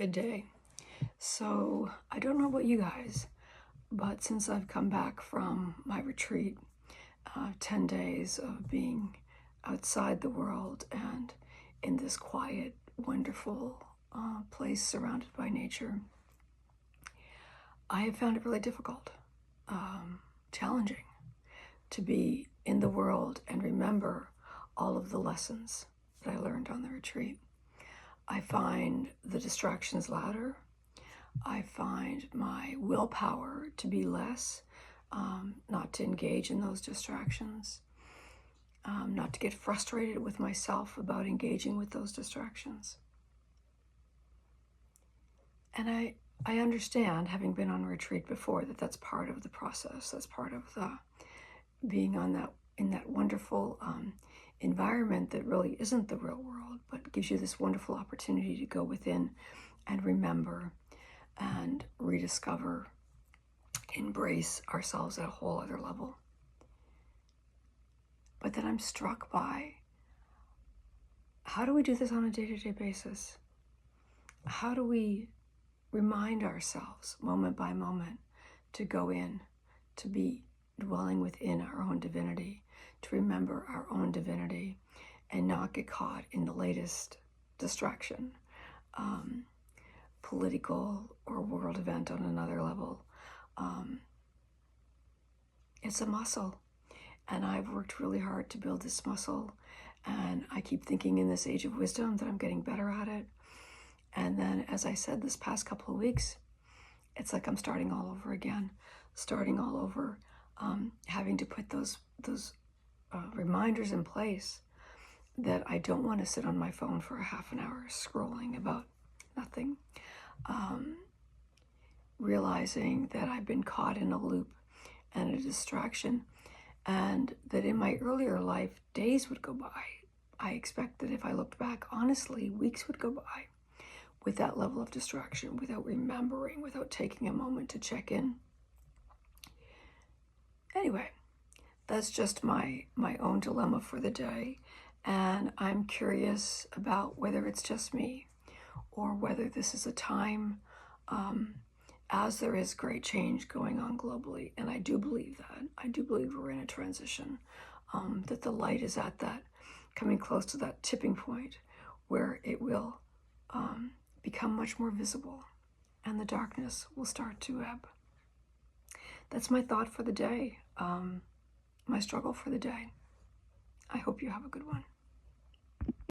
Good day. So, I don't know about you guys, but since I've come back from my retreat, 10 days of being outside the world and in this quiet, wonderful place surrounded by nature, I have found it really difficult, challenging to be in the world and remember all of the lessons that I learned on the retreat. I find the distractions louder. I find my willpower to be less, not to engage in those distractions, not to get frustrated with myself about engaging with those distractions. And I understand, having been on retreat before, that that's part of the process. That's part of the being in that wonderful environment that really isn't the real world, but gives you this wonderful opportunity to go within and remember and rediscover, embrace ourselves at a whole other level. But then I'm struck by, how do we do this on a day-to-day basis? How do we remind ourselves moment by moment to go in, to be dwelling within our own divinity, to remember our own divinity and not get caught in the latest distraction, political or world event on another level. It's a muscle, and I've worked really hard to build this muscle, and I keep thinking in this age of wisdom that I'm getting better at it. And then, as I said, this past couple of weeks, it's like I'm starting all over again, having to put those reminders in place that I don't want to sit on my phone for a half an hour scrolling about nothing. Realizing that I've been caught in a loop and a distraction, and that in my earlier life, days would go by. I expect that if I looked back honestly, weeks would go by with that level of distraction, without remembering, without taking a moment to check in. Anyway, that's just my own dilemma for the day, and I'm curious about whether it's just me or whether this is a time, as there is great change going on globally, and I do believe that. I do believe we're in a transition, that the light is at that, coming close to that tipping point where it will become much more visible and the darkness will start to ebb. That's my thought for the day, my struggle for the day. I hope you have a good one.